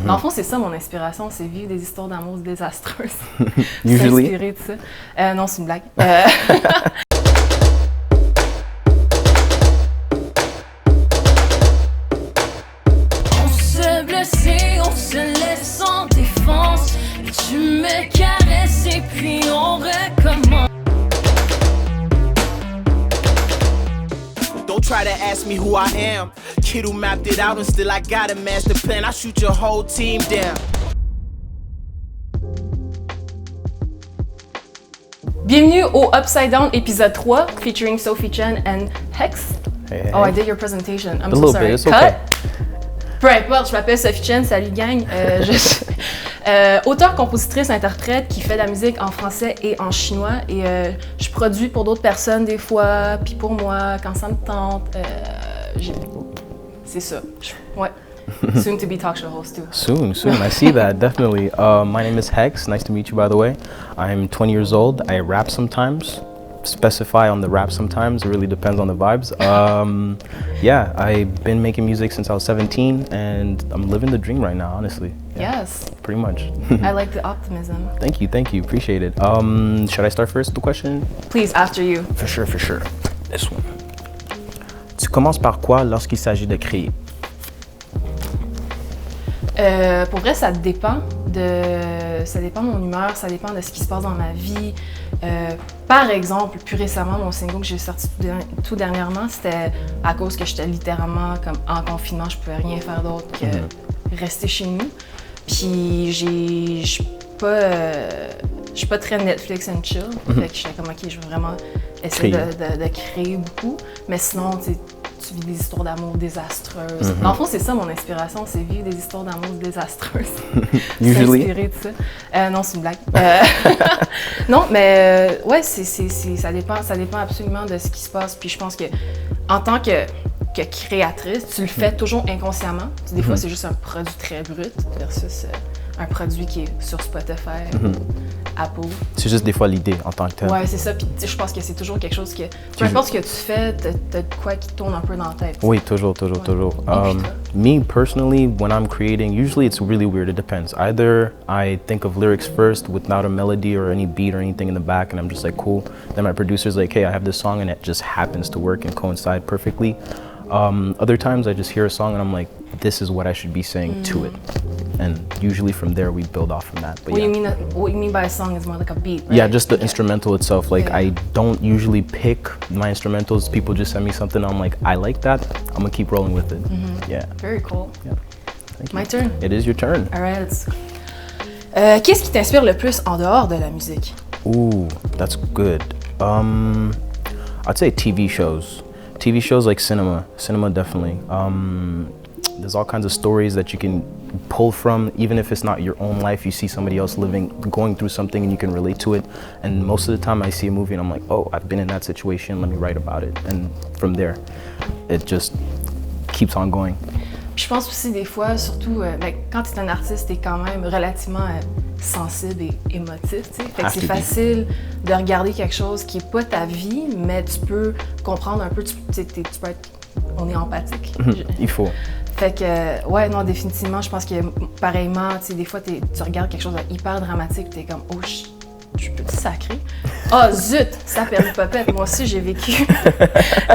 Dans le fond, c'est ça mon inspiration, c'est vivre des histoires d'amour désastreuses. Usually. S'inspirer de ça. Non, c'est une blague. On se blessait, on se laisse en défense. Et tu me caresses et puis on recommence. Don't try to ask me who I am. Kid who mapped it out and still I got a master plan. I shoot your whole team down. Bienvenue au Upside Down épisode 3 featuring Sophie Chen and Hex. Hey. Oh, I did your presentation. I'm A so little sorry. bit, it's okay. Peu importe, je m'appelle Sophie Chen, salut gang. Je suis auteure, compositrice, interprète qui fait de la musique en français et en chinois. Et je produis pour d'autres personnes des fois, puis pour moi, quand ça me tente. C'est ça. Ouais. Soon to be talk show host too. Soon. I see that, definitely. My name is Hex. Nice to meet you, by the way. I'm 20 years old. I rap sometimes. Specify on the rap sometimes. It really depends on the vibes. Yeah, I've been making music since I was 17, and I'm living the dream right now, honestly. Yeah, Yes. pretty much. I like the optimism. Thank you. Appreciate it. Should I start first with the question? Please, after you. For sure. This one. Tu commences par quoi lorsqu'il s'agit de créer? Pour vrai, ça dépend de mon humeur, ça dépend de ce qui se passe dans ma vie. Par exemple, plus récemment, mon single que j'ai sorti tout dernièrement, c'était à cause que j'étais littéralement comme en confinement, je pouvais rien faire d'autre que rester chez nous. Puis je suis pas très Netflix and chill, fait que j'étais comme ok, je veux vraiment essayer de créer beaucoup. Mais sinon, tu vis des histoires d'amour désastreuses. Dans le fond, c'est ça mon inspiration, c'est vivre des histoires d'amour désastreuses. Usually. S'inspirer de ça. Non, c'est une blague. Non, mais ouais, ça dépend absolument de ce qui se passe. Puis je pense que en tant que créatrice, tu le fais toujours inconsciemment. Des fois, c'est juste un produit très brut versus un produit qui est sur Spotify, Apple. C'est juste des fois l'idée en tant que tel. Ouais, c'est ça. Puis je pense que c'est toujours quelque chose que, peu importe ce que tu fais, t'as de quoi qui tourne un peu dans la tête. Oui, toujours. Me personally, when I'm creating, usually it's really weird. It depends. Either I think of lyrics first without a melody or any beat or anything in the back, and I'm just like, cool. Then my producer's like, hey, I have this song, and it just happens to work and coincide perfectly. Other times I just hear a song and I'm like, this is what I should be saying to it. And usually from there we build off from that. But What you mean by a song is more like a beat, right? Yeah, just the instrumental itself. Like I don't usually pick my instrumentals. People just send me something. I'm like, I like that. I'm gonna keep rolling with it. Yeah. Very cool. Yeah. Thank you. My turn. It is your turn. All right, let's go. Qu'est-ce qui t'inspire le plus en dehors de la musique? Ooh, that's good. I'd say TV shows. TV shows like cinema definitely. There's all kinds of stories that you can pull from, even if it's not your own life. You see somebody else going through something and you can relate to it. And most of the time I see a movie and I'm like, oh, I've been in that situation, let me write about it. And from there, it just keeps on going. Puis je pense aussi des fois, surtout quand tu es un artiste, tu es quand même relativement sensible et émotif. T'sais. Fait que c'est facile de regarder quelque chose qui n'est pas ta vie, mais tu peux comprendre un peu, tu peux être, on est empathique. Il faut. Fait que, ouais, non, définitivement, je pense que pareillement, tu sais, des fois, tu regardes quelque chose de hyper dramatique, tu es comme, oh, je peux-tu sacrer? Ah, zut, ça perd une popette. Moi aussi, j'ai vécu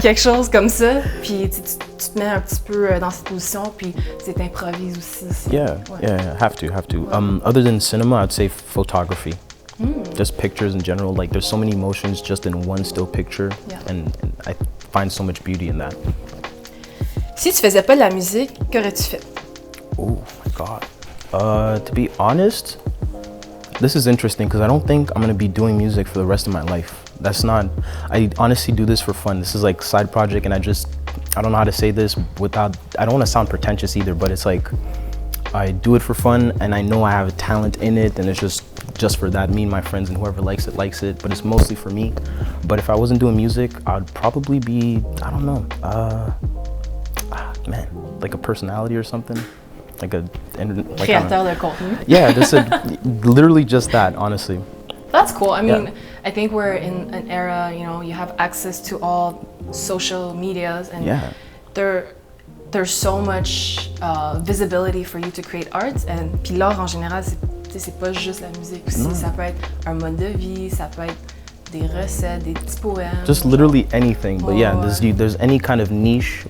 quelque chose comme ça. Puis tu te mets un petit peu dans cette position, puis tu t'improvises aussi. Yeah, have to. Other than cinema, I'd say photography. Just pictures in general. Like, there's so many emotions just in one still picture, and I find so much beauty in that. Si tu faisais pas de la musique, qu'aurais-tu fait? Oh my God. To be honest, this is interesting because I don't think I'm gonna be doing music for the rest of my life. I honestly do this for fun. This is like side project, and I don't know how to say this I don't want to sound pretentious either, but it's like, I do it for fun, and I know I have a talent in it, and it's just for that. Me and my friends and whoever likes it, but it's mostly for me. But if I wasn't doing music, I'd probably be, I don't know, like a personality or something. Créateur de contenu. Yeah, literally just that, honestly. That's cool. I mean, I think we're in an era, you have access to all social medias, and there's so much visibility for you to create art. Puis l'art en général, c'est pas juste la musique aussi. Ça peut être un mode de vie, ça peut être des recettes, des petits poèmes. Just literally anything. But yeah, there's any kind of niche,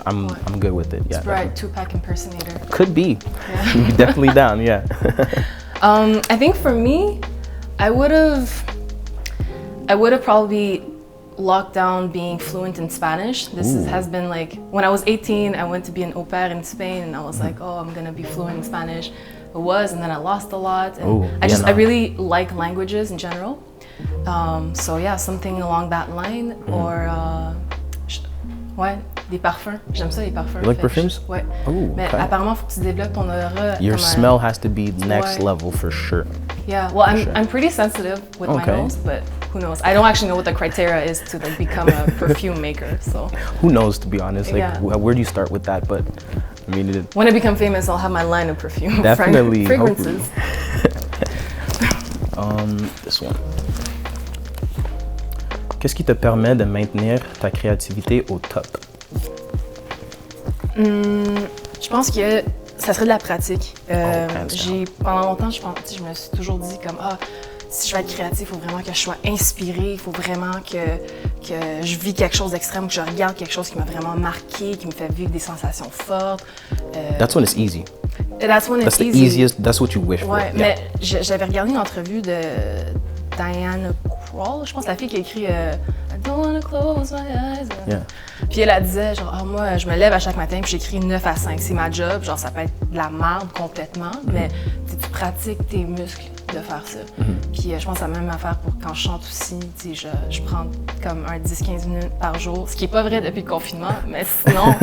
I'm good with it. Yeah. Right, Tupac impersonator. Could be. Yeah. Definitely down. Yeah. I think for me, I would have probably locked down being fluent in Spanish. This has been like, when I was 18, I went to be an au pair in Spain, and I was like, oh, I'm gonna be fluent in Spanish. I was, and then I lost a lot. And I really like languages in general. So yeah, something along that line, or ouais, des parfums. J'aime ça, les parfums. You like perfumes? Ouais. Ooh, Mais okay. apparemment, faut que tu développes ton aura. Your smell has to be next level for sure. Yeah, well, I'm pretty sensitive with my nose, but who knows? I don't actually know what the criteria is to like become a perfume maker. So who knows, to be honest? Like, Yeah. where do you start with that? But I mean, when I become famous, I'll have my line of perfume. Definitely, fragrances. This one. Qu'est-ce qui te permet de maintenir ta créativité au top? Je pense que ça serait de la pratique. hands Pendant longtemps, je me suis toujours dit comme si je veux être créatif, il faut vraiment que je sois inspirée, il faut vraiment que je vis quelque chose d'extrême, que je regarde quelque chose qui m'a vraiment marqué, qui me fait vivre des sensations fortes. That's when it's easy. That's when That's it's the easy. easiest. That's what you wish for. Ouais, Yeah. mais j'avais regardé une entrevue de Diana Krall, je pense la fille qui a écrit I don't wanna close my eyes. Yeah. Puis elle disait genre moi je me lève à chaque matin puis j'écris 9 à 5, c'est ma job, genre ça peut être de la merde complètement, mais tu pratiques tes muscles de faire ça. Puis je pense à la même affaire pour quand je chante aussi, tu sais, je prends comme un 10-15 minutes par jour, ce qui est pas vrai depuis le confinement, mais sinon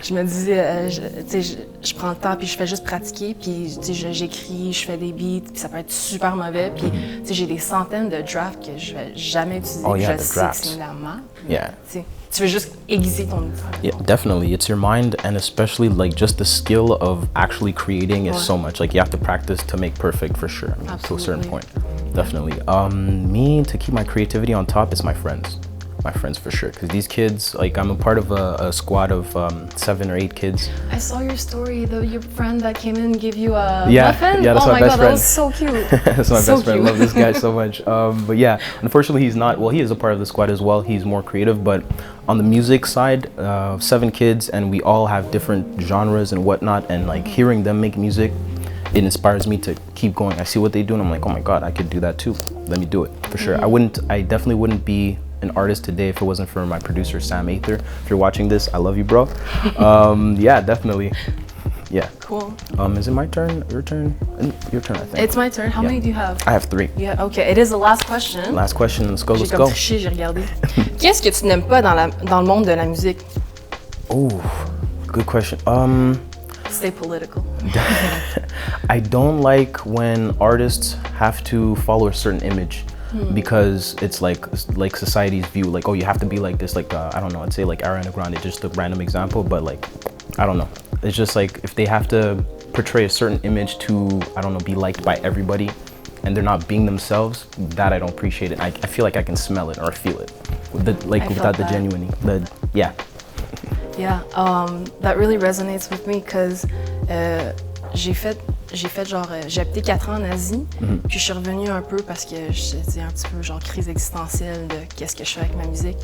je me disais je prends le temps puis je fais juste pratiquer puis tu sais j'écris, je fais des beats puis ça peut être super mauvais puis tu sais j'ai des centaines de drafts que je vais jamais utiliser, Oh, yeah, je the sais drafts. que c'est de la merde. Yeah. Tu sais, tu veux juste aiguiser ton outil. Yeah, definitely. It's your mind, and especially like just the skill of actually creating is so much. Like you have to practice to make perfect for sure. To a certain Absolutely. point, definitely. Me to keep my creativity on top is my friends. My friends for sure, because these kids, like I'm a part of a squad of 7 or 8 kids. I saw your story, your friend that came in and gave you a Yeah, muffin. yeah, that's oh my my best god, that friend. was so cute. That's my So best friend. I cute. love this guy so much. But yeah, unfortunately, he's not. Well, he is a part of the squad as well. He's more creative, but on the music side, 7 kids, and we all have different genres and whatnot. And like hearing them make music, it inspires me to keep going. I see what they do, and I'm like, oh my god, I could do that too. Let me do it for sure. I definitely wouldn't be an artist today if it wasn't for my producer Sam Aether. If you're watching this, I love you, bro. Yeah, definitely. Yeah. Cool. Is it my turn? Your turn? Your turn, I think. It's my turn. How Yeah. many do you have? I have 3. Yeah, okay. It is the last question. Last question. Let's go. J'ai Let's comme go. triché, j'ai regardé. Qu'est-ce que tu n'aimes pas dans le monde de la musique? Oh, good question. Stay political. I don't like when artists have to follow a certain image because it's like society's view. Like, oh, you have to be like this. Like, I don't know. I'd say like Ariana Grande, just a random example, but like, I don't know. It's just like if they have to portray a certain image to, I don't know, be liked by everybody, and they're not being themselves, that I don't appreciate it. I feel like I can smell it or feel it, without the that. genuine. Yeah. Yeah, that really resonates with me because j'ai fait genre, j'ai habité 4 ans en Asie, puis je suis revenue un peu parce que j'étais un petit peu genre crise existentielle de qu'est-ce que je fais avec ma musique.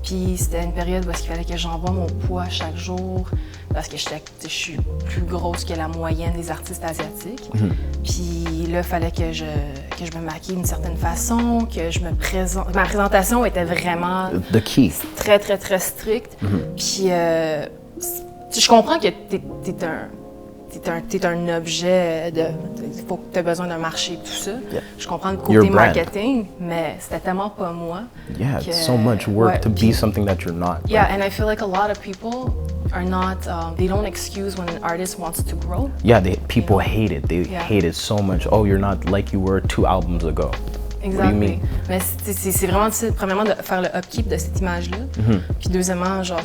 Puis c'était une période où il fallait que j'envoie mon poids chaque jour parce que je suis plus grosse que la moyenne des artistes asiatiques. Puis là, il fallait que je me maquille d'une certaine façon, que je me présente. Ma présentation était vraiment The key. très, très, très stricte. Puis je comprends que t'es un objet faut que t'aies besoin d'un marché, tout ça. Yeah. Je comprends le Your côté brand. marketing, mais c'était tellement pas moi. Yeah, que- it's so much work ouais, to be puis- something that you're not. Yeah, and I feel like a lot of people are not, they don't excuse when an artist wants to grow. Yeah, people hate it. They Yeah. hate it so much. Oh, you're not like you were 2 albums ago. What do you Exactly. mean? Mais c'est vraiment difficile, premièrement, de faire le upkeep de cette image-là. Puis deuxièmement, genre,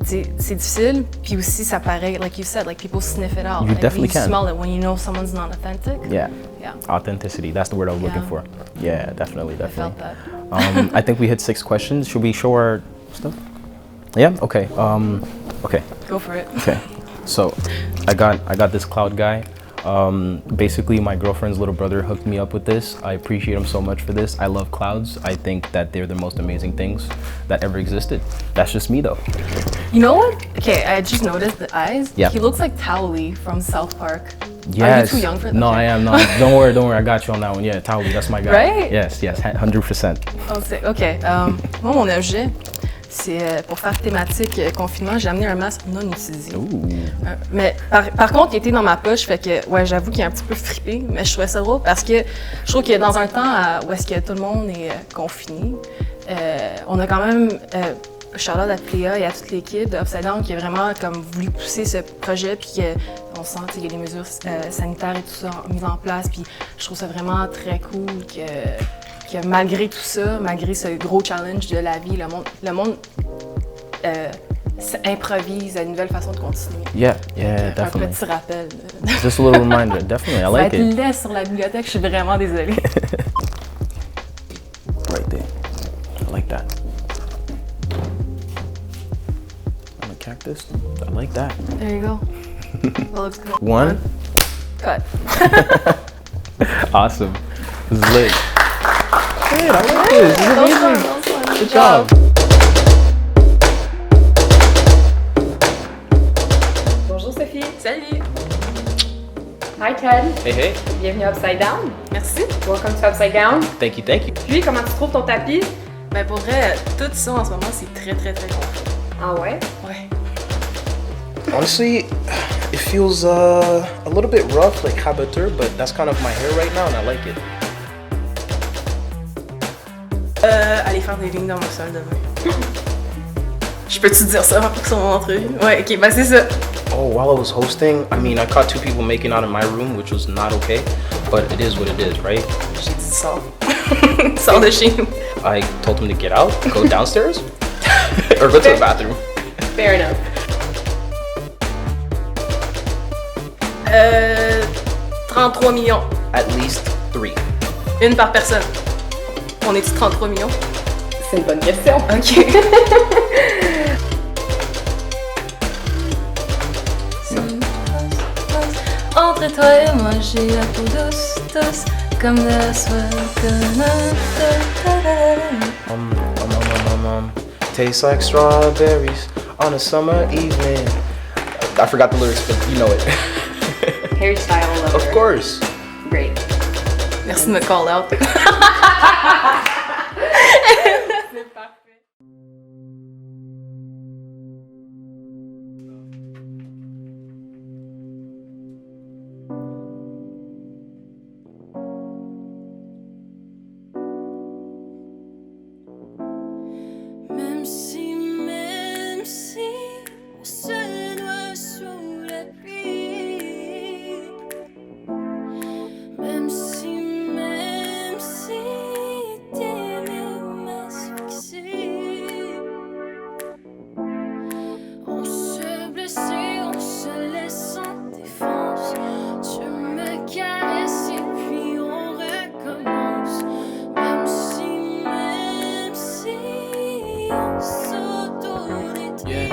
c'est difficile. Puis aussi, ça paraît, like you said, like people sniff it out. You Like, definitely can. smell it when you know someone's not authentic. Yeah. Yeah. Authenticity. That's the word I was looking Yeah. for. Yeah, definitely, I felt definitely. that. I think we hit 6 questions. Should we show our stuff? Yeah. Okay. Okay. Go for it. Okay. So, I got this cloud guy. Basically, my girlfriend's little brother hooked me up with this. I appreciate him so much for this. I love clouds. I think that they're the most amazing things that ever existed. That's just me, though. You know what? Okay, I just noticed the eyes. Yeah. He looks like Towley from South Park. Yes. Are you too young for that? No, I am not. Don't worry. I got you on that one. Yeah, Towley, that's my guy. Right? Yes, 100%. OK. Moi, mon objet, c'est pour faire thématique confinement, j'ai amené un masque non utilisé. Mais par contre, il était dans ma poche, fait que, ouais, j'avoue qu'il est un petit peu frippé, mais je trouvais ça drôle parce que je trouve que dans un temps où est-ce que tout le monde est confiné, on a quand même, shout-out à Cléa et à toute l'équipe de Upside Down qui a vraiment comme voulu pousser ce projet, puis qu'on sent qu'il y a des mesures sanitaires et tout ça mises en place, puis je trouve ça vraiment très cool que malgré tout ça, malgré ce gros challenge de la vie, le monde improvise à une nouvelle façon de continuer. Yeah, Un definitely. petit rappel. Just a little reminder. Definitely, I like Ça va it. être laid sur la bibliothèque, je suis vraiment désolée. Right there. I like that. And a cactus. I like that. There you go. That looks good. One. Cut. Awesome. This is lit. Good, I like this. This is amazing. Good job. Bonjour Sophie. Salut! Hi Ted. Hey. Bienvenue à Upside Down. Merci. Welcome to Upside Down. Thank you. Puis, comment tu trouves ton tapis? Ben pour vrai, tout ça en ce moment, c'est très confortable. Ah ouais? Ouais. Honestly, it feels a little bit rough, like habiteur, but that's kind of my hair right now, and I like it. Aller faire des lignes dans mon sol de bain. Je peux-tu dire ça sur mon entrevue? Ouais, ok, ben c'est ça. Oh, while I was hosting, I mean, I caught 2 people making out in my room, which was not okay, but it is what it is, right? J'ai dit sors. Sors de chez nous. I told them to get out, go downstairs, or go to the bathroom. Fair enough. 33 millions. At least 3. Une par personne. On est-tu 33 millions? C'est une bonne question. Ok. Entre toi et moi, j'ai la peau douce, comme de la soie. Tastes like strawberries on a summer evening. I forgot the lyrics, but you know it. Hairstyle lover. Of course. Great. Merci de me call out. Même si on se noie sous la pluie, même si t'aimais m'asphyxier, on se blessait, on se laisse en défense. Tu me caresses et puis on recommence. Même si on s'auto-détruit.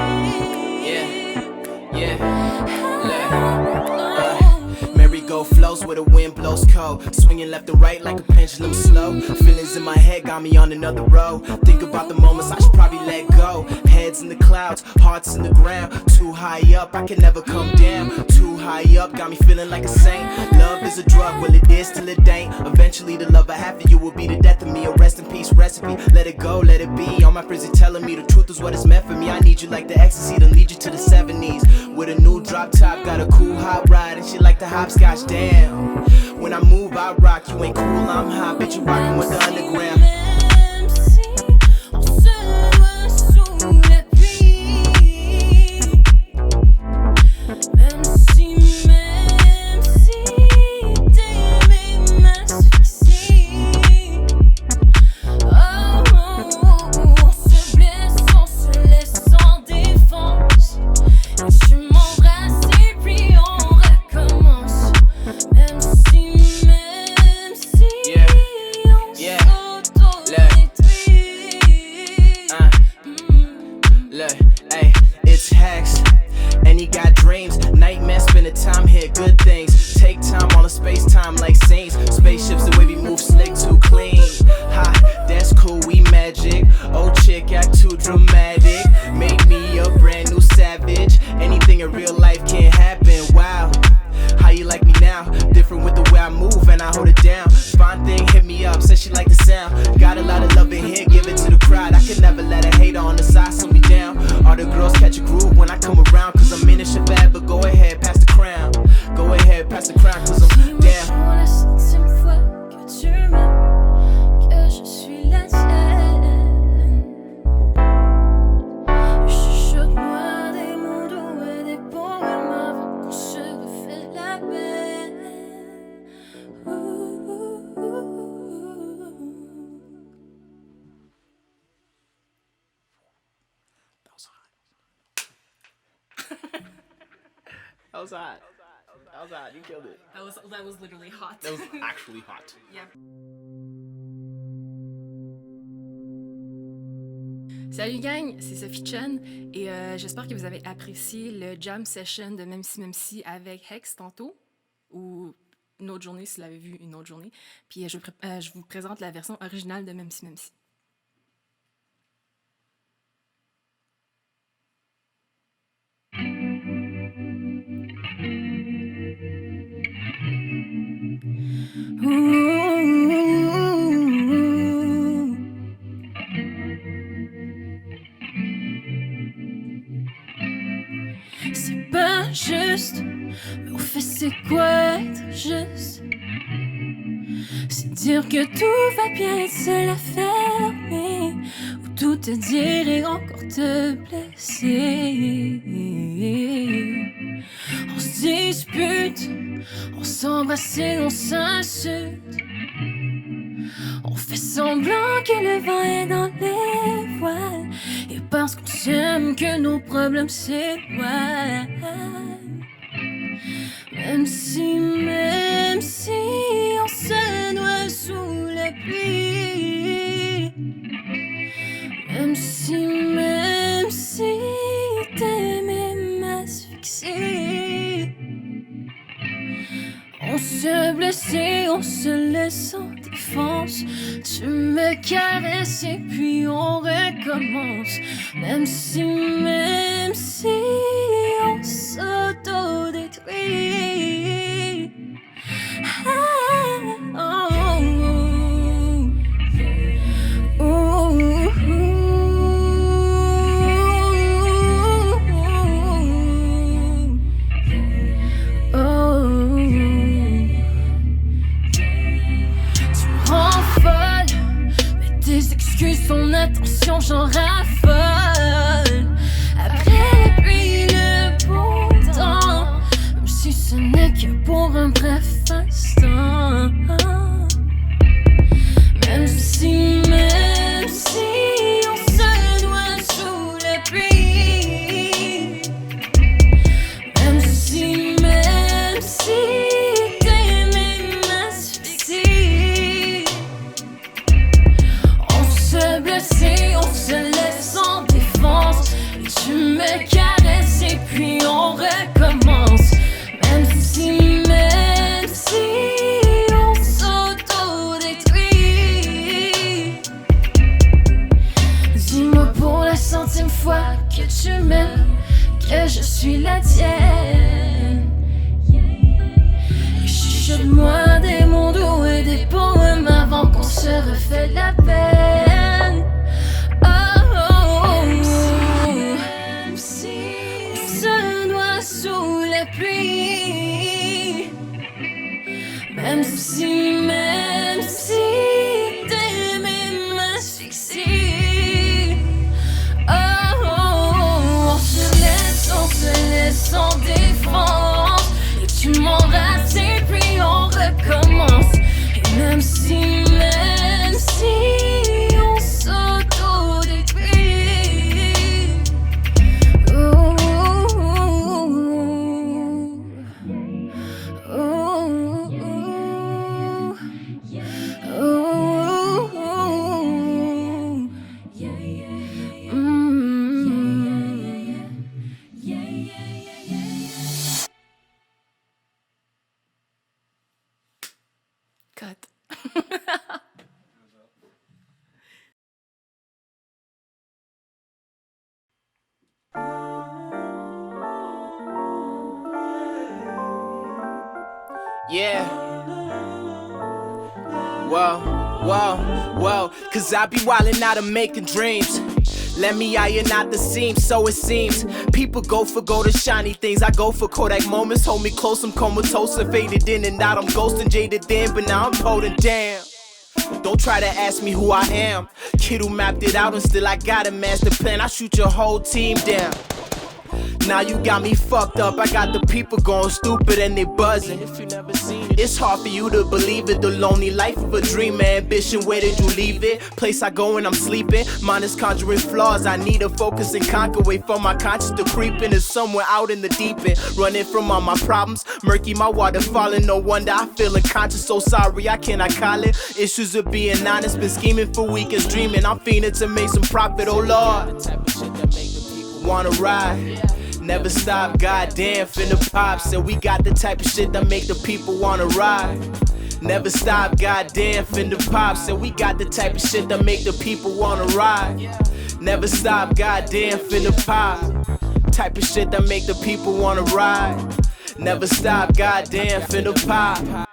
Merry-go flows where the wind blows cold, swinging left and right like a pendulum slow. Feelings in my head got me on another road. Think about the moments I should probably let go. Heads in the clouds, hearts in the ground. Too high up, I can never come down. Too high up, got me feeling like a saint. Love is a drug, well it is till it ain't. Eventually the love I have for you will be the death of me. A rest in peace recipe, let it go, let it be. All my prison telling me the truth is what is meant for me. I need you like the ecstasy to lead you to the 70s. With a new drop top, got a cool hot ride, and she like the hopscotch, damn. When I move, I rock, you ain't cool, I'm hot, bitch, you rockin' with the underground. Même si on se noie sous la pluie, même si t'aimais m'asphyxier, on se blesse, on se laisse en défense. Et tu m'embrasses et puis on recommence. Même si on s'auto-détruit. dreams. Nightmares, spending time here, good things. Take time on a space time like saints. Spaceships, the way we move slick, too clean. Ha, that's cool, we magic. Old chick act too dramatic. Made me a brand new savage. Anything in real life can happen. Wow, how you like me now? Different with the way I move and I hold it down. Fine thing hit me up, said she like the sound. Got a lot of love in here, give it to the crowd. I could never let a hater on the side slow me down. All the girls catch a groove when I come around. Cause I'm in a shit bad, but go ahead, pass the crown. Go ahead, pass the crown, cause I'm down. Pour la centième fois que tu m'aimes, que je suis la tienne. Chuchote-moi des mots doux et des poèmes avant qu'on se refait la peine. That was hot. That was hot. You killed it. That was literally hot. That was actually hot. Yeah. Salut gang, c'est Sophie Chen et j'espère que vous avez apprécié le jam session de Même si avec Hex tantôt, ou une autre journée si vous l'avez vu une autre journée. Puis je vous présente la version originale de Même si. C'est pas juste, mais au fait c'est quoi être juste? C'est dire que tout va bien, c'est la fermer, ou tout te dire et encore te blesser. On se dispute, on s'embrasse et on s'insulte. On fait semblant que le vent est dans les voiles, et parce qu'on s'aime que nos problèmes s'éloignent. Même si on se noie sous la pluie. Même si t'aimais m'asphyxier. On se blessait, on se laisse en défense. Tu me caresses et puis on recommence. Même si on s'autodétruit. Ah, oh, oh, son attention, j'en raffole. Après la pluie, le beau temps, même si ce n'est que pour un bref instant. Même si on se noie sous la pluie. Même si t'aimais m'asphyxier. On se blesse et on se laisse en défense. Et tu me caresses et puis on recommence. Même si on s'autodétruit. Dis-moi pour la centième fois que tu m'aimes, que je suis la tienne. Et chuchote-moi des mots doux et des poèmes avant qu'on se refait la peine. Même si on se noie sous la pluie. Même si t'aimais m'asphyxier. On se laisse en défense. Et tu m'embrasses et puis on recommence. Et même si on s'autodétruit. Oh, oh, oh, oh, oh. Cut. Yeah. Whoa, cause I be wildin' out and making dreams. Let me iron out the seams, so it seems. People go for gold and shiny things. I go for Kodak moments, hold me close, I'm comatose and faded in and out. I'm ghosting, jaded then, but now I'm potent, damn. Don't try to ask me who I am. Kid who mapped it out and still I got a master plan. I shoot your whole team down. Now you got me fucked up. I got the people going stupid and they buzzing. It's hard for you to believe it. The lonely life of a dreamer, ambition. Where did you leave it? Place I go when I'm sleeping. Mine is conjuring flaws. I need to focus and conquer. Wait for my conscience to creep in. Is somewhere out in the deep end. Running from all my problems. Murky my water falling. No wonder I feel unconscious. So sorry I cannot call it. Issues of being honest. Been scheming for weekends, dreaming. I'm fiending to make some profit. Oh Lord. The type of shit that make the people wanna ride. Never stop, goddamn, finna pop. Said we got the type of shit that make the people wanna ride. Never stop, goddamn, finna pop. Said we got the type of shit that make the people wanna ride. Never stop, goddamn, finna pop. Type of shit that make the people wanna ride. Never stop, goddamn, finna pop.